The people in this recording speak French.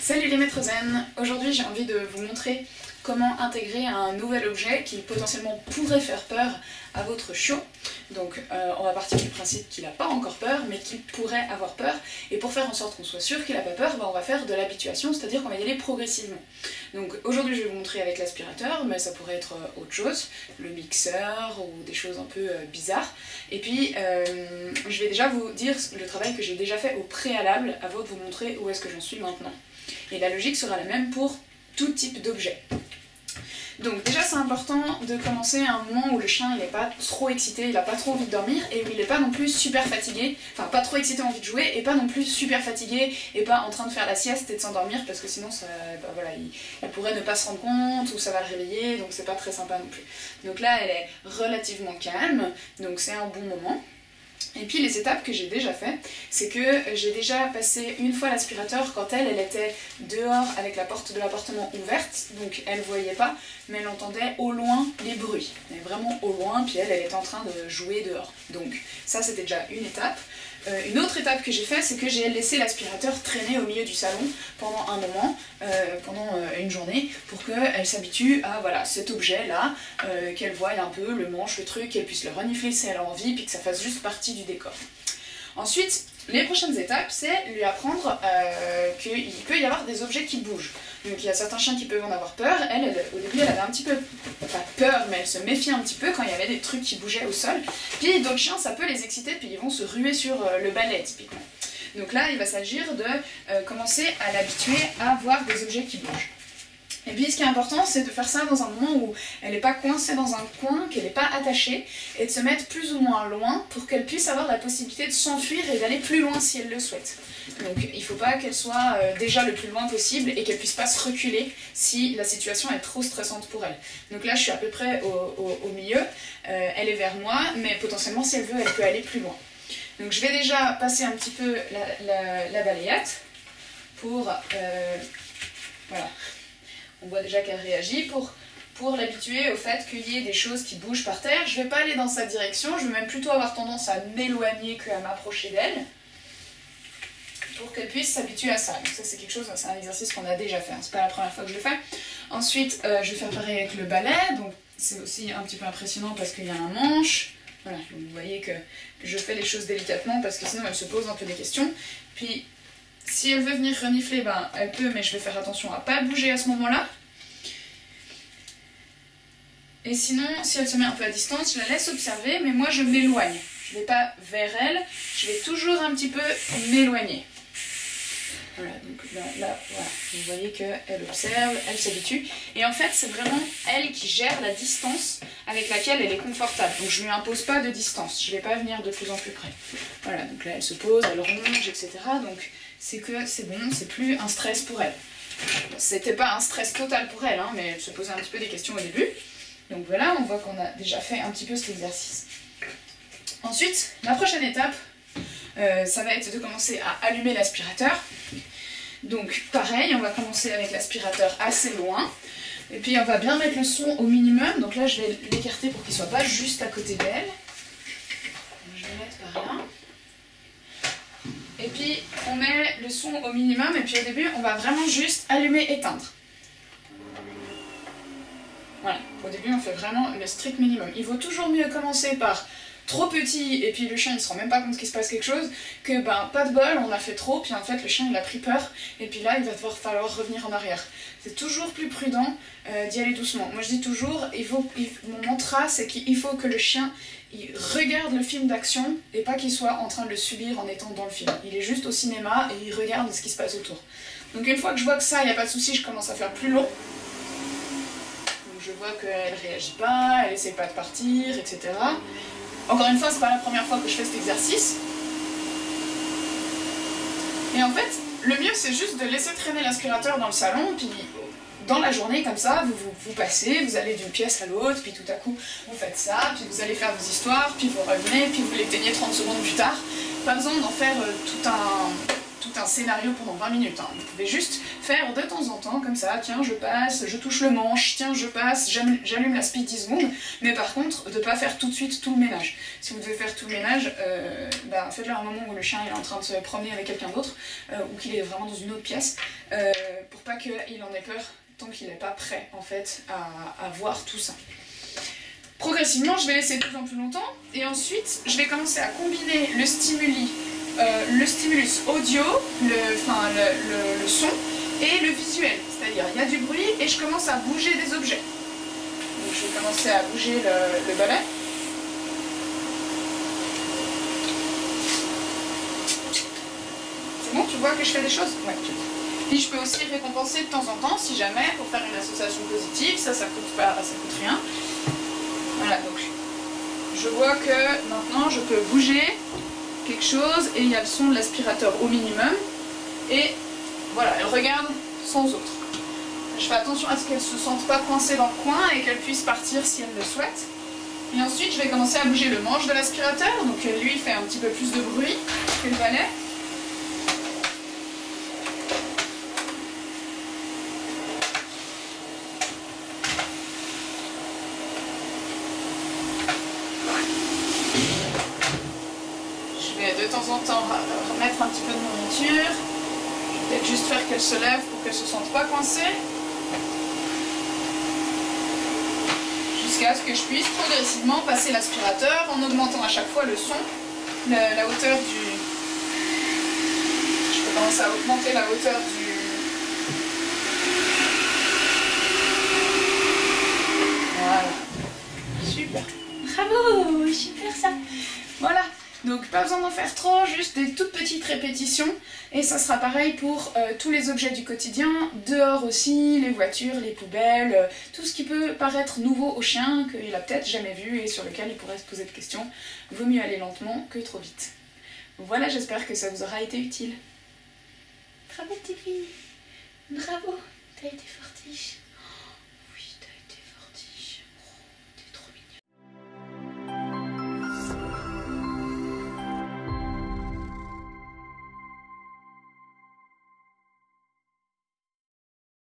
Salut les maîtres zen. Aujourd'hui j'ai envie de vous montrer comment intégrer un nouvel objet qui potentiellement pourrait faire peur à votre chiot. Donc on va partir du principe qu'il n'a pas encore peur, mais qu'il pourrait avoir peur. Et pour faire en sorte qu'on soit sûr qu'il n'a pas peur, on va faire de l'habituation, c'est-à-dire qu'on va y aller progressivement. Donc aujourd'hui je vais vous montrer avec l'aspirateur, mais ça pourrait être autre chose, le mixeur ou des choses un peu bizarres. Et puis je vais déjà vous dire le travail que j'ai déjà fait au préalable avant de vous montrer où est-ce que j'en suis maintenant. Et la logique sera la même pour tout type d'objet. Donc déjà c'est important de commencer à un moment où le chien il n'est pas trop excité, il n'a pas trop envie de dormir et où il n'est pas non plus super fatigué, enfin pas trop excité, envie de jouer et pas non plus super fatigué et pas en train de faire la sieste et de s'endormir parce que sinon ça, voilà, il pourrait ne pas se rendre compte ou ça va le réveiller, donc c'est pas très sympa non plus. Donc là elle est relativement calme, donc c'est un bon moment. Et puis les étapes que j'ai déjà fait, c'est que j'ai déjà passé une fois l'aspirateur quand elle était dehors avec la porte de l'appartement ouverte, donc elle voyait pas, mais elle entendait au loin les bruits, mais vraiment au loin, puis elle était en train de jouer dehors. Donc ça c'était déjà une étape. Une autre étape que j'ai fait, c'est que j'ai laissé l'aspirateur traîner au milieu du salon pendant un moment, pendant une journée, pour qu'elle s'habitue à voilà, cet objet-là, qu'elle voie un peu le manche, le truc, qu'elle puisse le renifler si elle a envie, puis que ça fasse juste partie du décor. Ensuite, les prochaines étapes, c'est lui apprendre qu'il peut y avoir des objets qui bougent. Donc il y a certains chiens qui peuvent en avoir peur. Elle, au début, elle avait un petit peu, pas peur, mais elle se méfiait un petit peu quand il y avait des trucs qui bougeaient au sol. Puis d'autres chiens, ça peut les exciter, puis ils vont se ruer sur le balai, typiquement. Donc là, il va s'agir de commencer à l'habituer à voir des objets qui bougent. Et puis ce qui est important, c'est de faire ça dans un moment où elle n'est pas coincée dans un coin, qu'elle n'est pas attachée, et de se mettre plus ou moins loin pour qu'elle puisse avoir la possibilité de s'enfuir et d'aller plus loin si elle le souhaite. Donc il ne faut pas qu'elle soit déjà le plus loin possible et qu'elle ne puisse pas se reculer si la situation est trop stressante pour elle. Donc là je suis à peu près au milieu, elle est vers moi, mais potentiellement si elle veut, elle peut aller plus loin. Donc je vais déjà passer un petit peu la balayette pour... voilà. On voit déjà qu'elle réagit pour l'habituer au fait qu'il y ait des choses qui bougent par terre. Je ne vais pas aller dans sa direction, je vais même plutôt avoir tendance à m'éloigner qu'à m'approcher d'elle pour qu'elle puisse s'habituer à ça. Donc ça c'est quelque chose, c'est un exercice qu'on a déjà fait, hein. C'est pas la première fois que je le fais. Ensuite je vais faire pareil avec le balai, donc c'est aussi un petit peu impressionnant parce qu'il y a un manche. Voilà, vous voyez que je fais les choses délicatement parce que sinon elle se pose un peu des questions. Puis si elle veut venir renifler, ben, elle peut, mais je vais faire attention à ne pas bouger à ce moment-là. Et sinon, si elle se met un peu à distance, je la laisse observer, mais moi je m'éloigne. Je ne vais pas vers elle, je vais toujours un petit peu m'éloigner. Voilà, donc là, voilà. Vous voyez qu'elle observe, elle s'habitue. Et en fait, c'est vraiment elle qui gère la distance avec laquelle elle est confortable. Donc je ne lui impose pas de distance, je ne vais pas venir de plus en plus près. Voilà, donc là elle se pose, elle ronge, etc. Donc c'est que c'est bon, c'est plus un stress pour elle. C'était pas un stress total pour elle, hein, mais elle se posait un petit peu des questions au début. Donc voilà, on voit qu'on a déjà fait un petit peu cet exercice. Ensuite, la prochaine étape, ça va être de commencer à allumer l'aspirateur. Donc pareil, on va commencer avec l'aspirateur assez loin. Et puis on va bien mettre le son au minimum. Donc là, je vais l'écarter pour qu'il ne soit pas juste à côté d'elle. Je vais le mettre par là. Et puis on met le son au minimum et puis au début on va vraiment juste allumer éteindre. Voilà, au début on fait vraiment le strict minimum. Il vaut toujours mieux commencer par trop petit et puis le chien il se rend même pas compte qu'il se passe quelque chose que ben pas de bol, on a fait trop puis en fait le chien il a pris peur et puis là il va falloir revenir en arrière. C'est toujours plus prudent d'y aller doucement. Moi je dis toujours, mon mantra c'est qu'il faut que le chien il regarde le film d'action et pas qu'il soit en train de le subir en étant dans le film. Il est juste au cinéma et il regarde ce qui se passe autour. Donc une fois que je vois que ça, il n'y a pas de souci, je commence à faire plus long. Donc je vois qu'elle réagit pas, elle essaie pas de partir, etc. Encore une fois, c'est pas la première fois que je fais cet exercice. Et en fait, le mieux c'est juste de laisser traîner l'aspirateur dans le salon, puis dans la journée comme ça, vous passez, vous allez d'une pièce à l'autre, puis tout à coup vous faites ça, puis vous allez faire vos histoires, puis vous revenez, puis vous l'éteignez 30 secondes plus tard. Pas besoin d'en faire tout un scénario pendant 20 minutes, hein. Vous pouvez juste faire de temps en temps, comme ça, tiens, je passe, je touche le manche, tiens, je passe, j'allume la speed 10 secondes, mais par contre, de pas faire tout de suite tout le ménage. Si vous devez faire tout le ménage, faites-le à un moment où le chien est en train de se promener avec quelqu'un d'autre, ou qu'il est vraiment dans une autre pièce, pour pas qu'il en ait peur tant qu'il n'est pas prêt, en fait, à voir tout ça. Progressivement, je vais laisser de plus en plus longtemps, et ensuite, je vais commencer à combiner le stimulus audio, le son, et le visuel. C'est-à-dire, il y a du bruit, et je commence à bouger des objets. Donc, je vais commencer à bouger le balai. C'est bon, tu vois que je fais des choses? Ouais. Puis je peux aussi récompenser de temps en temps, si jamais, pour faire une association positive, ça coûte rien. Voilà, donc je vois que maintenant je peux bouger quelque chose et il y a le son de l'aspirateur au minimum. Et voilà, elle regarde sans autre. Je fais attention à ce qu'elle ne se sente pas coincée dans le coin et qu'elle puisse partir si elle le souhaite. Et ensuite je vais commencer à bouger le manche de l'aspirateur, donc lui fait un petit peu plus de bruit que le balai. De temps en temps remettre un petit peu de nourriture, peut-être juste faire qu'elle se lève pour qu'elle ne se sente pas coincée, jusqu'à ce que je puisse progressivement passer l'aspirateur en augmentant à chaque fois le son, la hauteur du... Je peux commencer à augmenter la hauteur du... Voilà. Super. Bravo, super ça. Voilà. Donc pas besoin d'en faire trop, juste des toutes petites répétitions, et ça sera pareil pour tous les objets du quotidien, dehors aussi, les voitures, les poubelles, tout ce qui peut paraître nouveau au chien, qu'il a peut-être jamais vu et sur lequel il pourrait se poser de questions. Vaut mieux aller lentement que trop vite. Voilà, j'espère que ça vous aura été utile. Bravo petite fille, bravo, t'as été fortiche.